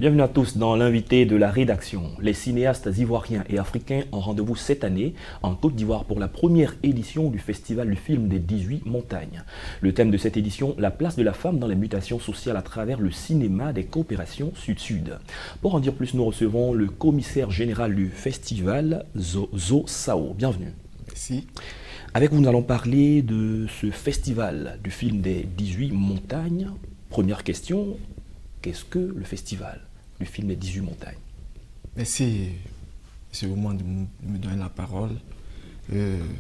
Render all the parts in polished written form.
Bienvenue à tous dans l'invité de la rédaction. Les cinéastes ivoiriens et africains ont rendez-vous cette année en Côte d'Ivoire pour la première édition du Festival du film des 18 montagnes. Le thème de cette édition, la place de la femme dans les mutations sociales à travers le cinéma des coopérations Sud-Sud. Pour en dire plus, nous recevons le commissaire général du festival, Zo Sao. Bienvenue. Merci. Avec vous, nous allons parler de ce festival du film des 18 montagnes. Première question, qu'est-ce que le festival du film des 18 montagnes? Merci, c'est le moment de me donner la parole.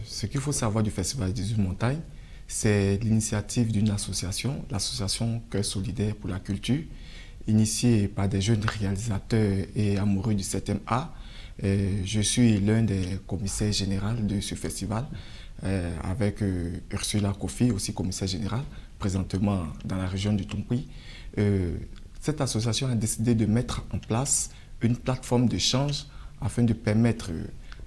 Ce qu'il faut savoir du festival des 18 montagnes, c'est l'initiative d'une association, l'association Cœur solidaire pour la culture, initiée par des jeunes réalisateurs et amoureux du 7e art. Je suis l'un des commissaires généraux de ce festival, avec Ursula Kofi, aussi commissaire général, présentement dans la région du Tonkouy. Cette association a décidé de mettre en place une plateforme d'échange afin de permettre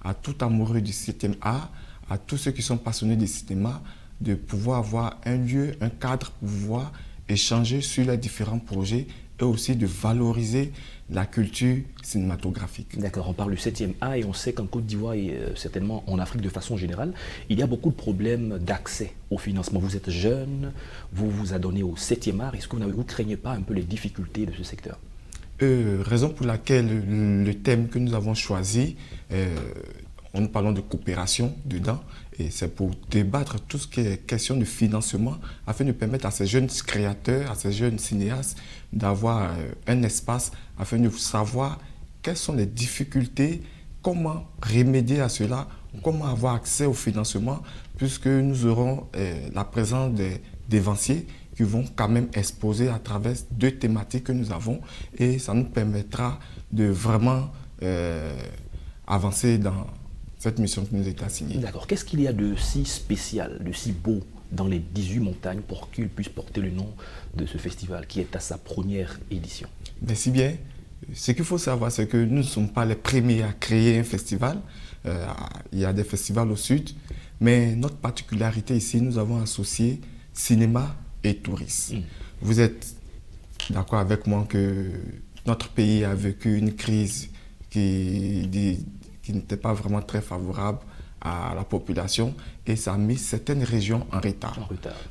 à tout amoureux du 7e art, à tous ceux qui sont passionnés du cinéma, de pouvoir avoir un lieu, un cadre pour pouvoir échanger sur les différents projets et aussi de valoriser la culture cinématographique. D'accord, on parle du 7e art et on sait qu'en Côte d'Ivoire et certainement en Afrique de façon générale, il y a beaucoup de problèmes d'accès au financement. Vous êtes jeune, vous vous adonnez au 7e art. Est-ce que vous ne craignez pas un peu les difficultés de ce secteur? Raison pour laquelle le thème que nous avons choisi, nous parlons de coopération dedans, et c'est pour débattre tout ce qui est question de financement afin de permettre à ces jeunes créateurs, à ces jeunes cinéastes d'avoir un espace afin de savoir quelles sont les difficultés, comment remédier à cela, comment avoir accès au financement, puisque nous aurons la présence des dévanciers qui vont quand même exposer à travers deux thématiques que nous avons, et ça nous permettra de vraiment avancer dans cette mission qui nous est assignée. D'accord. Qu'est-ce qu'il y a de si spécial, de si beau dans les 18 montagnes pour qu'il puisse porter le nom de ce festival qui est à sa première édition? Merci bien. Ce qu'il faut savoir, c'est que nous ne sommes pas les premiers à créer un festival. Il y a des festivals au sud, mais notre particularité ici, nous avons associé cinéma et tourisme. Vous êtes d'accord avec moi que notre pays a vécu une crise qui n'était pas vraiment très favorable à la population et ça a mis certaines régions en retard.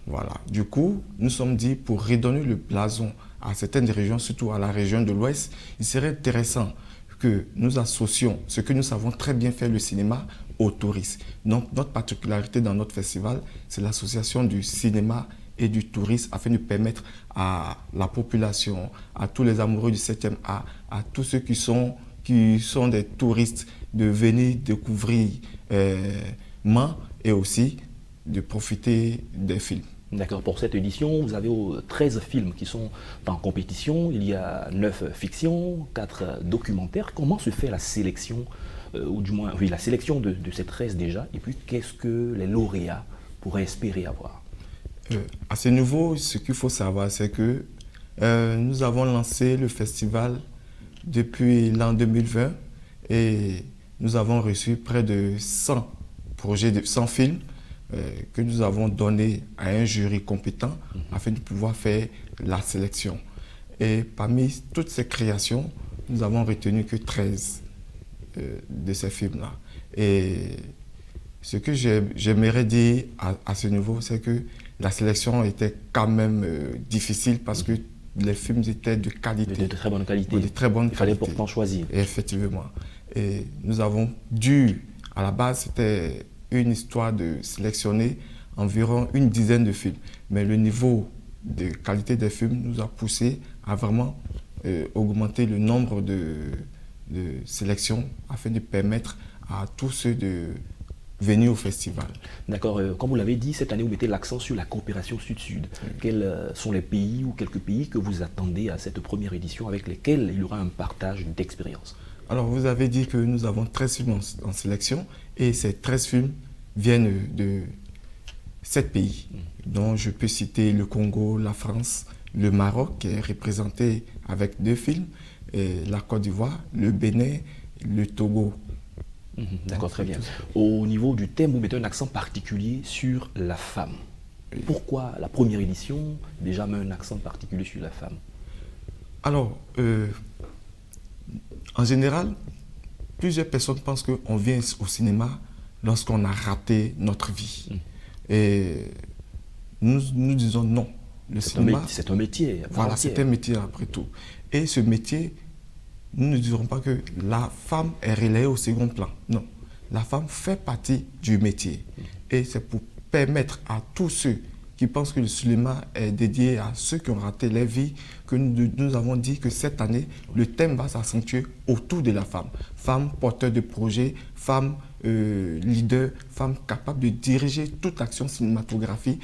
Voilà. Du coup, nous sommes dit pour redonner le blason à certaines régions, surtout à la région de l'Ouest, il serait intéressant que nous associons ce que nous savons très bien faire, le cinéma, au tourisme. Donc, notre particularité dans notre festival, c'est l'association du cinéma et du tourisme afin de permettre à la population, à tous les amoureux du 7e art, à tous ceux qui sont des touristes, de venir découvrir Mans et aussi de profiter des films. D'accord, pour cette édition, vous avez 13 films qui sont en compétition. Il y a 9 fictions, 4 documentaires. Comment se fait la sélection, ou du moins, oui, la sélection de ces 13 déjà, et puis qu'est-ce que les lauréats pourraient espérer avoir? À ce niveau, ce qu'il faut savoir, c'est que nous avons lancé le festival depuis l'an 2020 et nous avons reçu près de 100 projets, de 100 films que nous avons donnés à un jury compétent afin de pouvoir faire la sélection. Et parmi toutes ces créations, nous avons retenu que 13 de ces films-là. Et ce que j'aimerais dire à ce niveau, c'est que la sélection était quand même difficile parce que les films étaient de qualité. De très bonne qualité. De très bonne qualité. Il fallait pourtant choisir. Et effectivement. Et nous avons dû, à la base, c'était une histoire de sélectionner environ une dizaine de films. Mais le niveau de qualité des films nous a poussé à vraiment augmenter le nombre de sélections afin de permettre à tous ceux de venir au festival. D'accord. Comme vous l'avez dit, cette année, vous mettez l'accent sur la coopération Sud-Sud. Quels sont les pays ou quelques pays que vous attendez à cette première édition avec lesquels il y aura un partage d'expérience? Alors, vous avez dit que nous avons 13 films en sélection et ces 13 films viennent de 7 pays, dont je peux citer le Congo, la France, le Maroc qui est représenté avec 2 films, et la Côte d'Ivoire, le Bénin, le Togo. D'accord, très bien. Au niveau du thème, vous mettez un accent particulier sur la femme. Oui. Pourquoi la première édition déjà met un accent particulier sur la femme? Alors, En général, plusieurs personnes pensent qu'on vient au cinéma lorsqu'on a raté notre vie. Et nous disons non. Le cinéma, c'est un métier. Voilà, c'est un métier après tout. Et ce métier, nous ne dirons pas que la femme est relayée au second plan. Non. La femme fait partie du métier. Et c'est pour permettre à tous ceux qui pensent que le cinéma est dédié à ceux qui ont raté leur vie, que nous avons dit que cette année, le thème va s'accentuer autour de la femme. Femme porteur de projet, femme leader, femme capable de diriger toute action cinématographique.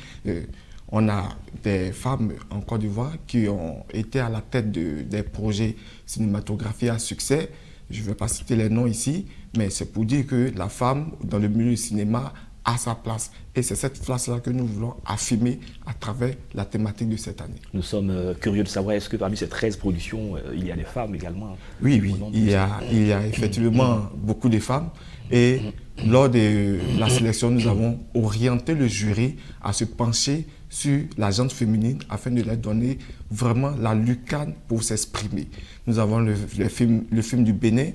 On a des femmes en Côte d'Ivoire qui ont été à la tête des projets cinématographiques à succès. Je ne vais pas citer les noms ici, mais c'est pour dire que la femme, dans le milieu du cinéma, a sa place. Et c'est cette place-là que nous voulons affirmer à travers la thématique de cette année. Nous sommes curieux de savoir, est-ce que parmi ces 13 productions, il y a des femmes également? Oui, il y a effectivement beaucoup de femmes. Et lors de la sélection, nous avons orienté le jury à se pencher sur la gente féminine afin de leur donner vraiment la lucane pour s'exprimer. Nous avons le film du Bénin,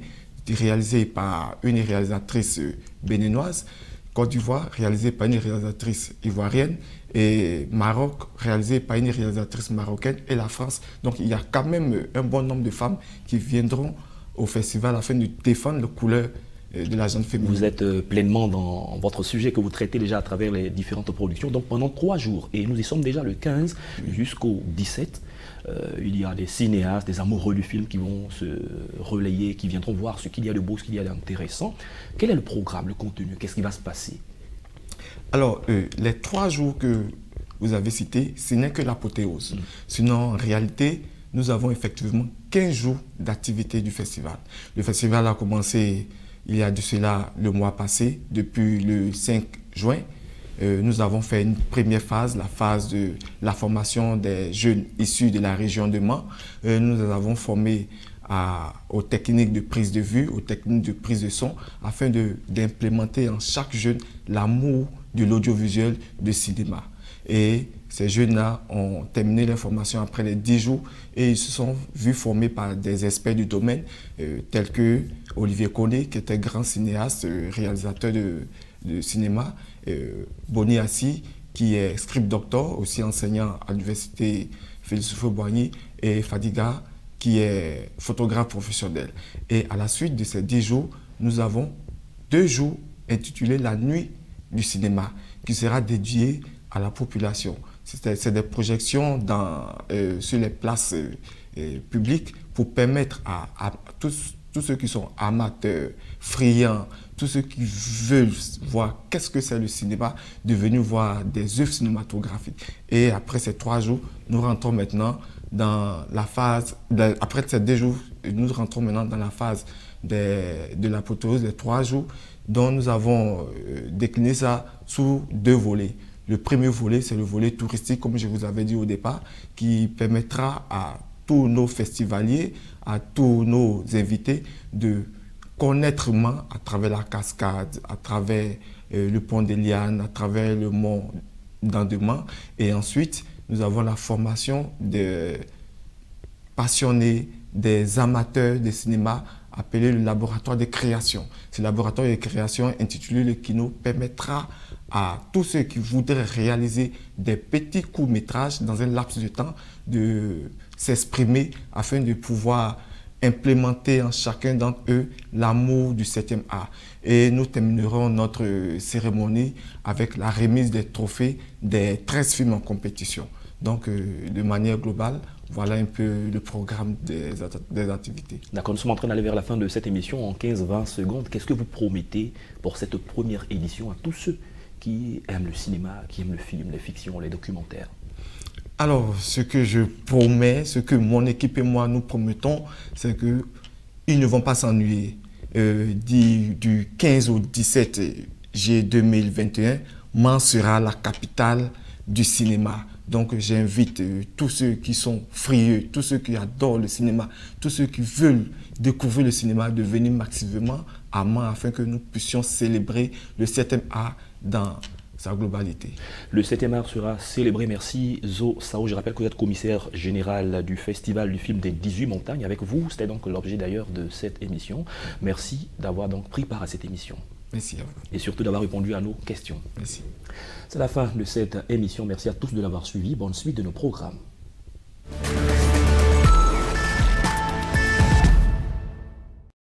réalisé par une réalisatrice béninoise, Côte d'Ivoire, réalisé par une réalisatrice ivoirienne, et Maroc, réalisé par une réalisatrice marocaine, et la France. Donc il y a quand même un bon nombre de femmes qui viendront au festival afin de défendre les couleurs de la gente féminine. Vous êtes pleinement dans votre sujet que vous traitez déjà à travers les différentes productions. Donc pendant 3 jours, et nous y sommes déjà le 15 jusqu'au 17, il y a des cinéastes, des amoureux du film qui vont se relayer, qui viendront voir ce qu'il y a de beau, ce qu'il y a d'intéressant. Quel est le programme, le contenu? Qu'est-ce qui va se passer? Alors, les 3 jours que vous avez cités, ce n'est que l'apothéose. Sinon, en réalité, nous avons effectivement 15 jours d'activité du festival. Le festival a commencé il y a de cela le mois passé, depuis le 5 juin. Nous avons fait une première phase, la phase de la formation des jeunes issus de la région de Mans. Nous avons formé aux techniques de prise de vue, aux techniques de prise de son, afin d'implémenter en chaque jeune l'amour de l'audiovisuel, du cinéma. Et ces jeunes-là ont terminé leur formation après les 10 jours et ils se sont vus formés par des experts du domaine, tels que Olivier Koné, qui était grand cinéaste, réalisateur de cinéma, Boni Assi, qui est script doctor, aussi enseignant à l'université Félix Houphouët-Boigny, et Fadiga, qui est photographe professionnel. Et à la suite de ces 10 jours, nous avons 2 jours intitulés La Nuit du cinéma, qui sera dédié à la population. C'est des projections sur les places publiques pour permettre à tous ceux qui sont amateurs, friands, tous ceux qui veulent voir qu'est-ce que c'est le cinéma, de venir voir des œuvres cinématographiques. Et après ces 3 jours, nous rentrons maintenant dans la phase, après ces 2 jours, nous rentrons maintenant dans la phase de l'apothéose des 3 jours, dont nous avons décliné ça sous 2 volets. Le premier volet, c'est le volet touristique, comme je vous avais dit au départ, qui permettra à tous nos festivaliers, à tous nos invités de connaître Mans à travers la cascade, à travers le pont des Lianes, à travers le mont d'Andemans. Et ensuite, nous avons la formation des passionnés, des amateurs de cinéma, appelé le laboratoire de création. Ce laboratoire de création intitulé Le Kino permettra à tous ceux qui voudraient réaliser des petits courts-métrages dans un laps de temps de s'exprimer afin de pouvoir implémenter en chacun d'entre eux l'amour du 7e art. Et nous terminerons notre cérémonie avec la remise des trophées des 13 films en compétition. Donc, de manière globale, voilà un peu le programme des activités. D'accord, nous sommes en train d'aller vers la fin de cette émission en 15-20 secondes. Qu'est-ce que vous promettez pour cette première édition à tous ceux qui aiment le cinéma, qui aiment le film, les fictions, les documentaires? Alors, ce que je promets, ce que mon équipe et moi nous promettons, c'est qu'ils ne vont pas s'ennuyer. Du 15 au 17 juillet 2021, Mans sera la capitale du cinéma. Donc j'invite tous ceux qui sont frieux, tous ceux qui adorent le cinéma, tous ceux qui veulent découvrir le cinéma, de venir massivement à Mans afin que nous puissions célébrer le 7e art dans sa globalité. Le 7e art sera célébré. Merci Zo Sao. Je rappelle que vous êtes commissaire général du Festival du film des 18 montagnes. Avec vous, c'était donc l'objet d'ailleurs de cette émission. Merci d'avoir donc pris part à cette émission. Merci à vous. Et surtout d'avoir répondu à nos questions. Merci. C'est la fin de cette émission. Merci à tous de l'avoir suivi. Bonne suite de nos programmes.